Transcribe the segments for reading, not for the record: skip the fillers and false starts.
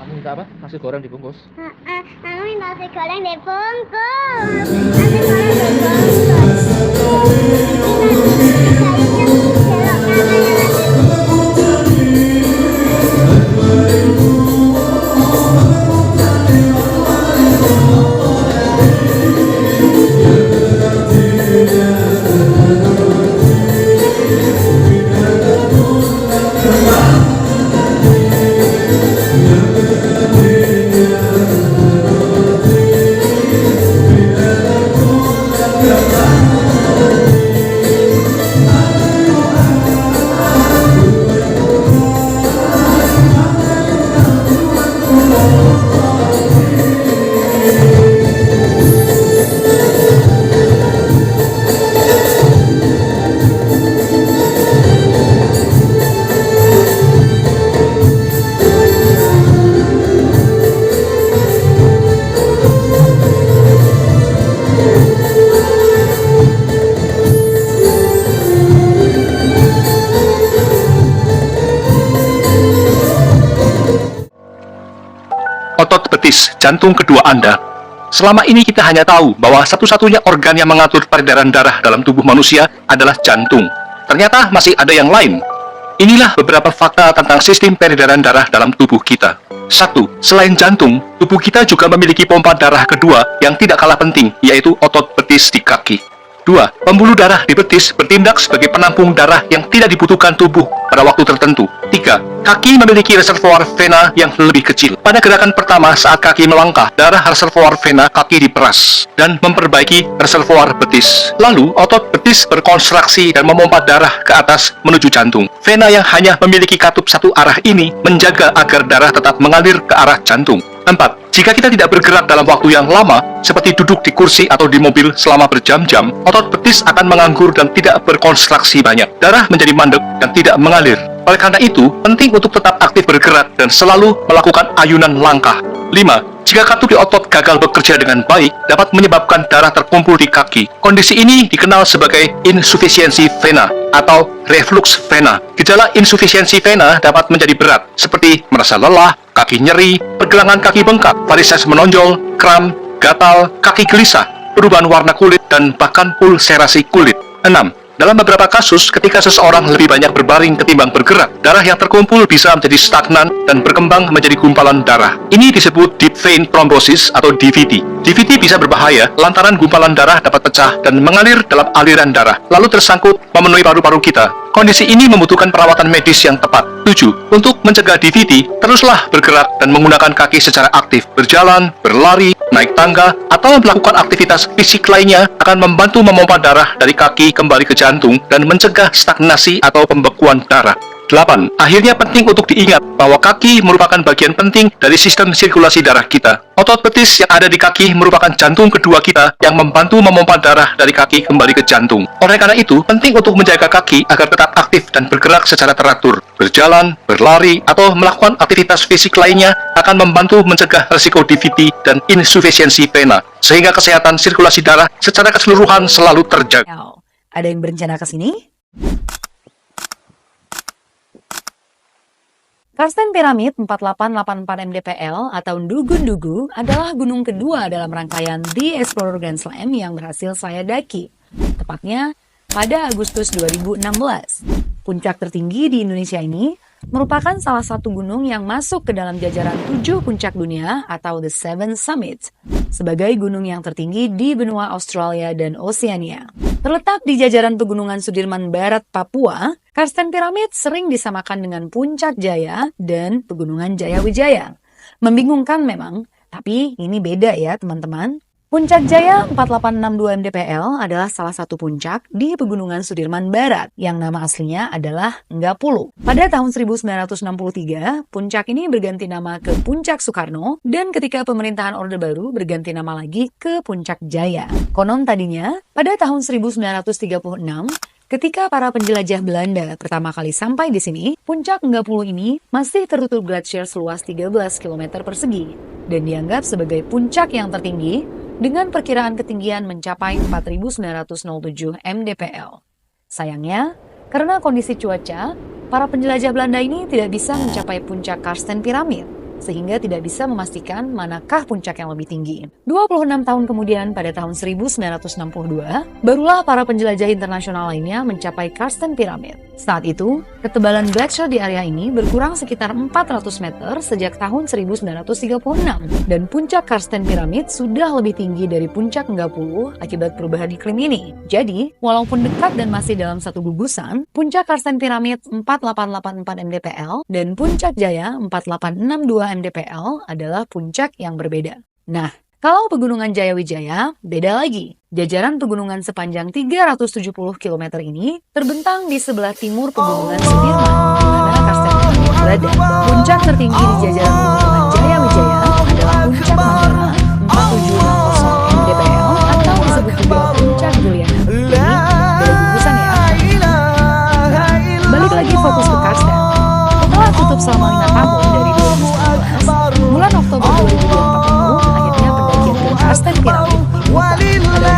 Kamu minta apa? Nasi goreng dibungkus. Aku minta nasi goreng dibungkus. Nasi goreng dibungkus. Otot betis jantung kedua Anda. Selama ini kita hanya tahu bahwa satu-satunya organ yang mengatur peredaran darah dalam tubuh manusia adalah jantung. Ternyata masih ada yang lain. Inilah beberapa fakta tentang sistem peredaran darah dalam tubuh kita. 1. Selain jantung, tubuh kita juga memiliki pompa darah kedua yang tidak kalah penting, yaitu otot betis di kaki. 2. Pembuluh darah di betis bertindak sebagai penampung darah yang tidak dibutuhkan tubuh pada waktu tertentu. 3. Kaki memiliki reservoir vena yang lebih kecil. Pada gerakan pertama saat kaki melangkah, darah reservoir vena kaki diperas dan memperbaiki reservoir betis. Lalu, otot betis berkonstruksi dan memompa darah ke atas menuju jantung. Vena yang hanya memiliki katup satu arah ini menjaga agar darah tetap mengalir ke arah jantung. 4. Jika kita tidak bergerak dalam waktu yang lama, seperti duduk di kursi atau di mobil selama berjam-jam, otot betis akan menganggur dan tidak berkonstruksi banyak. Darah menjadi mandek dan tidak mengalir. Oleh karena itu, penting untuk tetap aktif bergerak dan selalu melakukan ayunan langkah. 5. Jika katup di otot gagal bekerja dengan baik, dapat menyebabkan darah terkumpul di kaki. Kondisi ini dikenal sebagai insufisiensi vena atau reflux vena. Gejala insufisiensi vena dapat menjadi berat, seperti merasa lelah, kaki nyeri, pergelangan kaki bengkak, varises menonjol, kram, gatal, kaki gelisah, perubahan warna kulit, dan bahkan ulserasi kulit. 6. Dalam beberapa kasus, ketika seseorang lebih banyak berbaring ketimbang bergerak, darah yang terkumpul bisa menjadi stagnan dan berkembang menjadi gumpalan darah. Ini disebut deep vein thrombosis atau DVT. DVT bisa berbahaya lantaran gumpalan darah dapat pecah dan mengalir dalam aliran darah, lalu tersangkut memenuhi paru-paru kita. Kondisi ini membutuhkan perawatan medis yang tepat. 7. Untuk mencegah DVT, teruslah bergerak dan menggunakan kaki secara aktif. Berjalan, berlari, naik tangga, atau melakukan aktivitas fisik lainnya akan membantu memompa darah dari kaki kembali ke jantung dan mencegah stagnasi atau pembekuan darah. 8. Akhirnya penting untuk diingat bahwa kaki merupakan bagian penting dari sistem sirkulasi darah kita. Otot betis yang ada di kaki merupakan jantung kedua kita yang membantu memompa darah dari kaki kembali ke jantung. Oleh karena itu, penting untuk menjaga kaki agar tetap aktif dan bergerak secara teratur. Berjalan, berlari, atau melakukan aktivitas fisik lainnya akan membantu mencegah risiko DVT dan insufisiensi vena, sehingga kesehatan sirkulasi darah secara keseluruhan selalu terjaga. Ada yang berencana ke sini? Karsten Piramid 4884 mdpl atau Ndugu-Ndugu adalah gunung kedua dalam rangkaian The Explorer Grand Slam yang berhasil saya daki, tepatnya pada Agustus 2016. Puncak tertinggi di Indonesia ini merupakan salah satu gunung yang masuk ke dalam jajaran 7 puncak dunia atau The Seven Summits, sebagai gunung yang tertinggi di benua Australia dan Oceania. Terletak di jajaran Pegunungan Sudirman Barat, Papua, Karsten Piramid sering disamakan dengan Puncak Jaya dan Pegunungan Jayawijaya. Membingungkan memang, tapi ini beda ya teman-teman. Puncak Jaya 4862 mdpl adalah salah satu puncak di Pegunungan Sudirman Barat yang nama aslinya adalah Enggapulu. Pada tahun 1963, puncak ini berganti nama ke Puncak Soekarno dan ketika pemerintahan Orde Baru berganti nama lagi ke Puncak Jaya. Konon tadinya, pada tahun 1936, ketika para penjelajah Belanda pertama kali sampai di sini, puncak Enggapulu ini masih tertutup glacier seluas 13 km persegi dan dianggap sebagai puncak yang tertinggi dengan perkiraan ketinggian mencapai 4.907 mdpl. Sayangnya, karena kondisi cuaca, para penjelajah Belanda ini tidak bisa mencapai puncak Karsten Piramid. sehingga tidak bisa memastikan manakah puncak yang lebih tinggi. 26 tahun kemudian, pada tahun 1962, barulah para penjelajah internasional lainnya mencapai Karsten Pyramid. Saat itu, ketebalan glacier di area ini berkurang sekitar 400 meter sejak tahun 1936, dan puncak Karsten Pyramid sudah lebih tinggi dari puncak Enggapulu akibat perubahan iklim ini. Jadi, walaupun dekat dan masih dalam satu gugusan, puncak Karsten Pyramid 4884 mdpl dan puncak Jaya 4862 mdpl adalah puncak yang berbeda. Nah, kalau pegunungan Jayawijaya, beda lagi. Jajaran pegunungan sepanjang 370 km ini terbentang di sebelah timur pegunungan Sudirman, di mana Karsten Pyramid berada. Puncak tertinggi di jajaran pegunungan Jayawijaya adalah puncak Manggala 4760 mdpl atau disebut juga puncak Juliana. Ini beda gugusan ya. Nah, balik lagi fokus ke Karsten. Setelah tutup selama 5 tahun dari 2019, bulan Oktober 2024 itu, akhirnya pendakian ke Karsten Pyramid dibuka. Pada umumnya,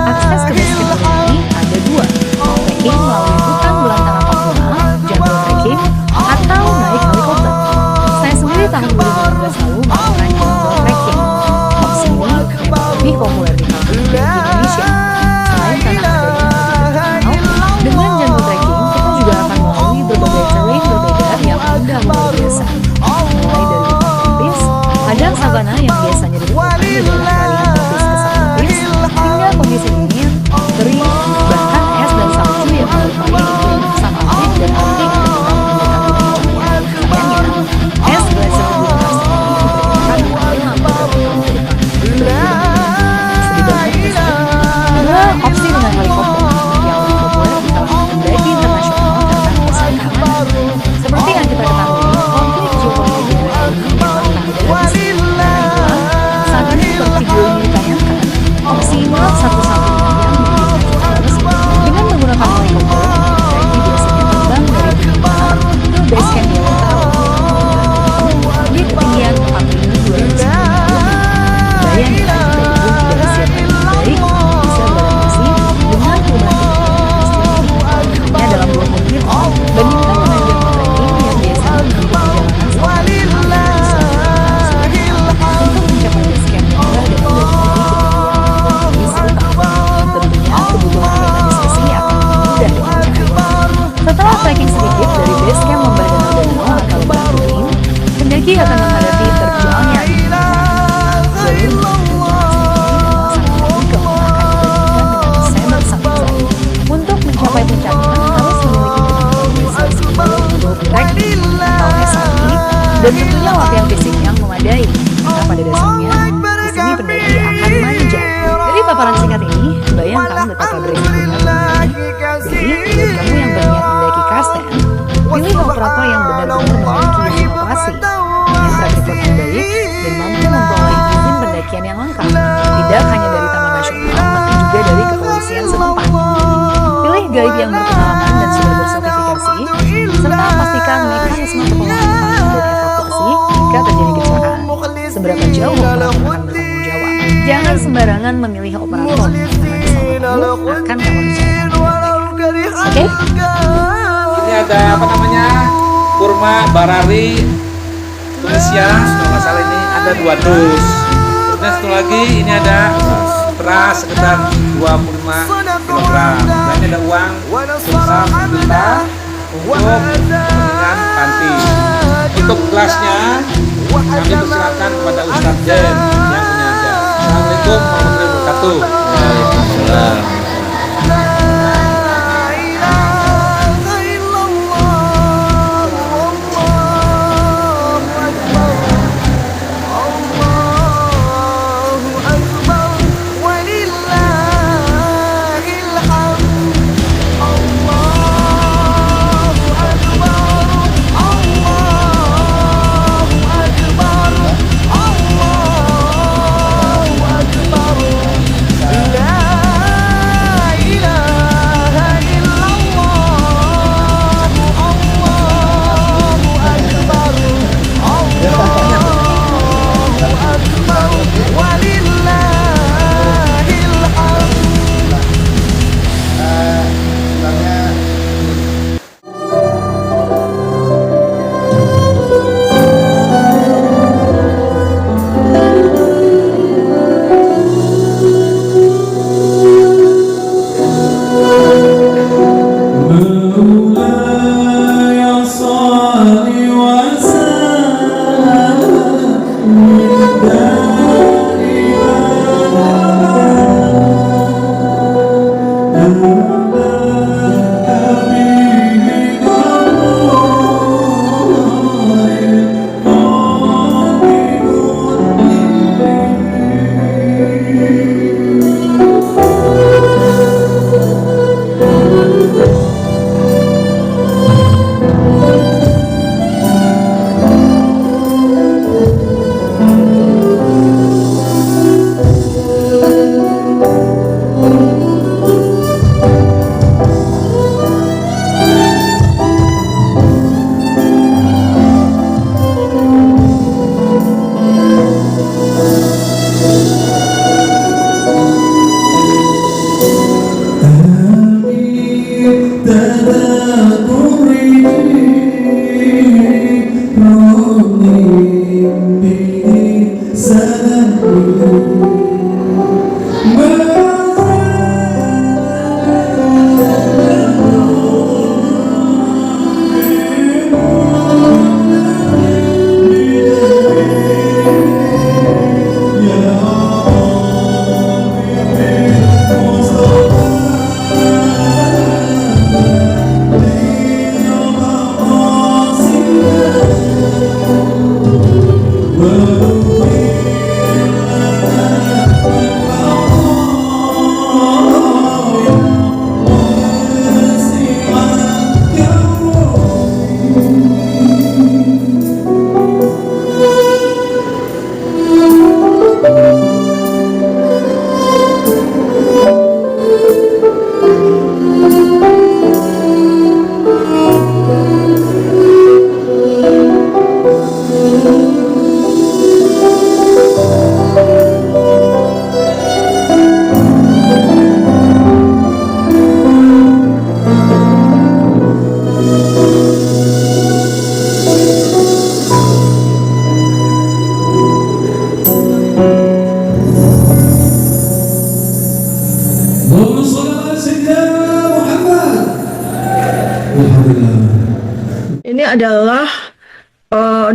akses ke base camp ini ada dua, trekking melalui hutan belantara Papua, jungle trekking, atau naik helikopter. Saya sendiri tahun 2015 lalu melakukan jungle trekking. Opsi ini memang lebih populer di kalangan pendaki Indonesia. Selain karena adanya terkenal, dengan jungle trekking kita juga akan melalui berbagai terrain berbeda yang mudah luar biasa. Mulai dari hutan tropis, padang savana yang biasanya ditemukan di daerah peralihan tropis ke subtropis, hingga kondisi dingin, kering, bahkan es dan salju yang menyerupai iklim subtropik dan arktik ketika mendekati puncaknya. Sayangnya, es glacier Gunung Karsten ini diperkirakan akan hilang beberapa tahun ke depan. Sedih banget ya sih? Kedua, opsi dengan helikopter yang lebih populer di kalangan pendaki internasional karena alasan keamanan. Seperti yang kita ketahui, konflik geopolitik di daerah ini memang tak ada habisnya. Karena itulah, saat ini seperti video ini ditayangkan, opsi inilah satu-satunya yang dimiliki. Dengan menggunakan helikopter, pendaki biasanya terbang dari pegunungan ke base camp yang di ketinggian 4.200 meter. Bayang ya, jika tubuh tidak disiapkan dengan baik, bisa beradaptasi dengan perubahan iklim yang ekstrim ini. Hanya dalam 20 menit, bandingkan dengan jungle trekking yang biasanya menempuh perjalanan selama 5 hingga 10 jam. Untuk mencapai base camp yang mudah dan tidak memiliki ketinggian yang serupa, tentunya kebutuhan kereta diskusi akan lebih mudah dicapai. Setelah trekking sedikit dari base camp lembah danau-danau atau lembah Kuning, pendaki akan menghadapi terjalnya jalur menuju untuk mencapai puncaknya harus memiliki kemampuan fisik seperti trekking atau SRI dan tentunya latihan fisik yang memadai. Karena pada dasarnya di sini pendaki akan manjat. Dari paparan singkat ini, bayangkan betapa beresikonya pendaki. Jadi, buat kamu yang berniat mendaki Karsten, pilih operator yang benar-benar memiliki inovasi, punya track record yang baik, dan mampu memperoleh izin pendakian yang lengkap, tidak hanya dari Taman Nasional, tapi juga dari kepolisian setempat. Pilih guide yang berpengalaman dan sudah bersertifikasi, serta pastikan mekanisme perpengalaman dan evakuasi jika terjadi kecelakaan. Seberapa jauh operator akan bertanggung jawab. Jangan sembarangan memilih operator, karena kesalahpahaman akan kamu bicarakan dengan baik. Oke? Ini ada apa namanya? Kurma Barari Tunisia, kalau nggak salah ini ada 2 dus. Kemudian satu lagi ini ada beras sekitar 25 kg. Dan ini ada uang sebesar 1 juta untuk kepentingan panti. Untuk gelasnya kami persilakan kepada Ustadz Jen yang punya aja. Assalamualaikum warahmatullahi wabarakatuh. Waalaikumsalam.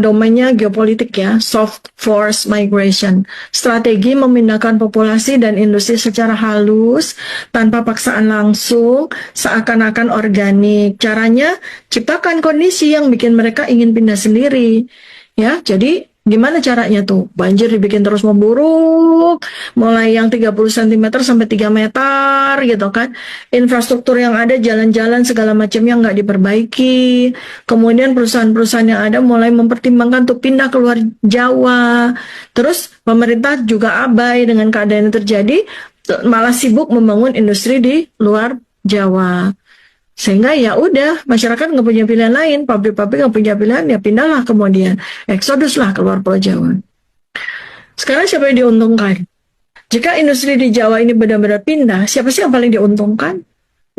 domainnya geopolitik ya, soft force migration, strategi memindahkan populasi dan industri secara halus tanpa paksaan langsung, seakan-akan organik. Caranya ciptakan kondisi yang bikin mereka ingin pindah sendiri. Ya, jadi gimana caranya tuh? Banjir dibikin terus memburuk, mulai yang 30 cm sampai 3 meter gitu kan. Infrastruktur yang ada, jalan-jalan segala macamnya nggak diperbaiki. Kemudian perusahaan-perusahaan yang ada mulai mempertimbangkan untuk pindah keluar Jawa. Terus pemerintah juga abai dengan keadaan yang terjadi, malah sibuk membangun industri di luar Jawa. Sehingga ya udah, masyarakat nggak punya pilihan lain, pabrik-pabrik nggak punya pilihan, ya pindahlah kemudian, eksodus lah keluar Pulau Jawa. Sekarang siapa yang diuntungkan? Jika industri di Jawa ini benar-benar pindah, siapa sih yang paling diuntungkan?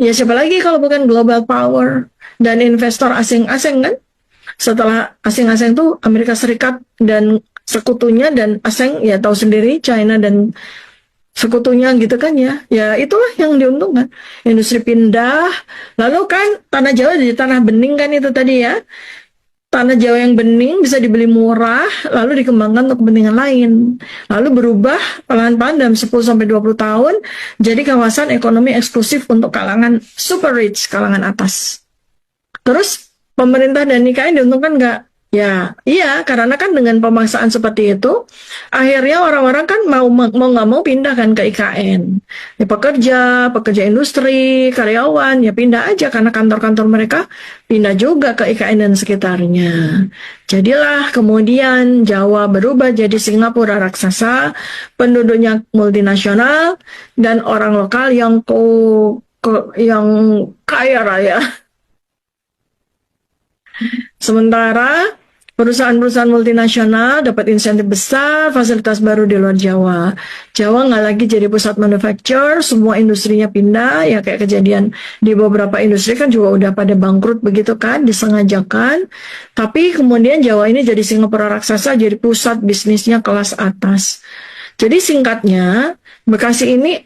Ya siapa lagi kalau bukan global power dan investor asing-asing kan? Setelah asing-asing tuh Amerika Serikat dan sekutunya, dan asing ya tahu sendiri, China dan sekutunya gitu kan ya. Ya itulah yang diuntungkan. Industri pindah, lalu kan tanah Jawa jadi tanah bening kan itu tadi ya. Tanah Jawa yang bening bisa dibeli murah, lalu dikembangkan untuk kepentingan lain. Lalu berubah pelan-pelan dalam 10-20 tahun jadi kawasan ekonomi eksklusif untuk kalangan super rich, kalangan atas. Terus pemerintah dan IKN diuntungkan nggak? Ya, iya, karena kan dengan pemaksaan seperti itu, akhirnya orang-orang kan mau nggak mau pindah kan ke IKN. Ya, pekerja industri, karyawan, ya pindah aja karena kantor-kantor mereka pindah juga ke IKN dan sekitarnya. Jadilah kemudian Jawa berubah jadi Singapura raksasa, penduduknya multinasional dan orang lokal yang yang kaya raya. Sementara perusahaan-perusahaan multinasional dapat insentif besar, fasilitas baru di luar Jawa. Jawa nggak lagi jadi pusat manufacture, semua industrinya pindah, ya kayak kejadian di beberapa industri kan juga udah pada bangkrut begitu kan, disengajakan. Tapi kemudian Jawa ini jadi Singapura raksasa, jadi pusat bisnisnya kelas atas. Jadi singkatnya, Bekasi ini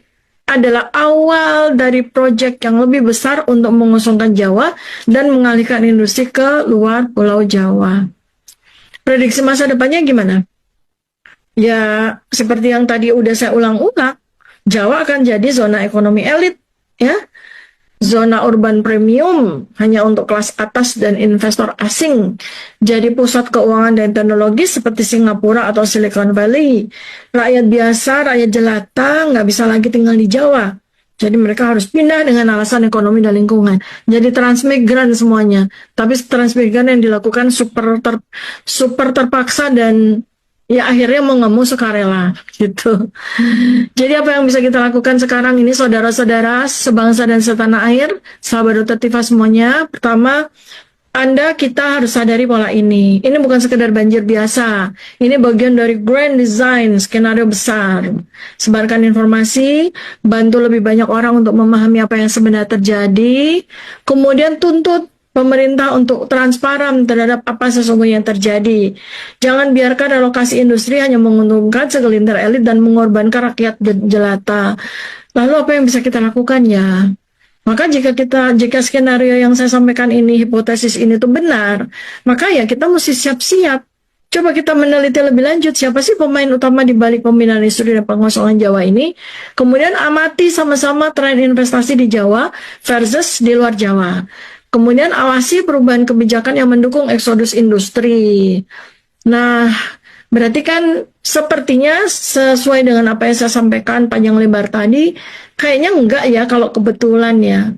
adalah awal dari proyek yang lebih besar untuk mengosongkan Jawa dan mengalihkan industri ke luar Pulau Jawa. Prediksi masa depannya gimana? Ya, seperti yang tadi udah saya ulang-ulang, Jawa akan jadi zona ekonomi elit, ya. Zona urban premium hanya untuk kelas atas dan investor asing. Jadi pusat keuangan dan teknologi seperti Singapura atau Silicon Valley. Rakyat biasa, rakyat jelata nggak bisa lagi tinggal di Jawa. Jadi mereka harus pindah dengan alasan ekonomi dan lingkungan. Jadi transmigran semuanya. Tapi transmigran yang dilakukan super terpaksa dan ya akhirnya mau nggak mau sukarela gitu. Jadi apa yang bisa kita lakukan sekarang ini saudara-saudara sebangsa dan setanah air, sahabat Dr. Tifa semuanya? Pertama, kita harus sadari pola ini. Ini bukan sekedar banjir biasa. Ini bagian dari grand design, skenario besar. Sebarkan informasi, bantu lebih banyak orang untuk memahami apa yang sebenarnya terjadi. Kemudian tuntut pemerintah untuk transparan terhadap apa sesungguhnya yang terjadi. Jangan biarkan relokasi industri hanya menguntungkan segelintir elit dan mengorbankan rakyat jelata. Lalu apa yang bisa kita lakukan ya? Maka jika skenario yang saya sampaikan ini, hipotesis ini itu benar, maka ya kita mesti siap-siap. Coba kita meneliti lebih lanjut siapa sih pemain utama di balik pemindahan industri dan pengosongan Jawa ini. Kemudian amati sama-sama tren investasi di Jawa versus di luar Jawa. Kemudian awasi perubahan kebijakan yang mendukung eksodus industri. Nah, berarti kan sepertinya sesuai dengan apa yang saya sampaikan panjang lebar tadi, kayaknya enggak ya kalau kebetulan ya.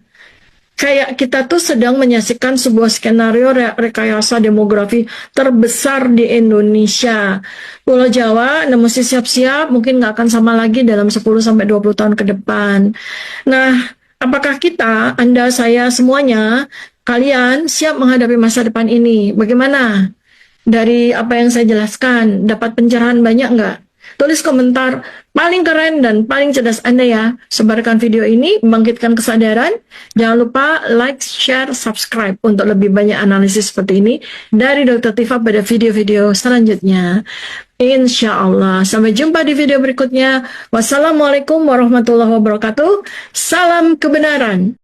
Kayak kita tuh sedang menyaksikan sebuah skenario rekayasa demografi terbesar di Indonesia. Pulau Jawa mesti siap-siap, mungkin nggak akan sama lagi dalam 10-20 tahun ke depan. Nah, apakah kita, Anda, saya, semuanya, kalian siap menghadapi masa depan ini? Bagaimana? Dari apa yang saya jelaskan, dapat pencerahan banyak nggak? Tulis komentar paling keren dan paling cerdas Anda ya. Sebarkan video ini, membangkitkan kesadaran. Jangan lupa like, share, subscribe untuk lebih banyak analisis seperti ini dari Dr. Tifa pada video-video selanjutnya. Insya Allah. Sampai jumpa di video berikutnya. Wassalamualaikum warahmatullahi wabarakatuh. Salam kebenaran.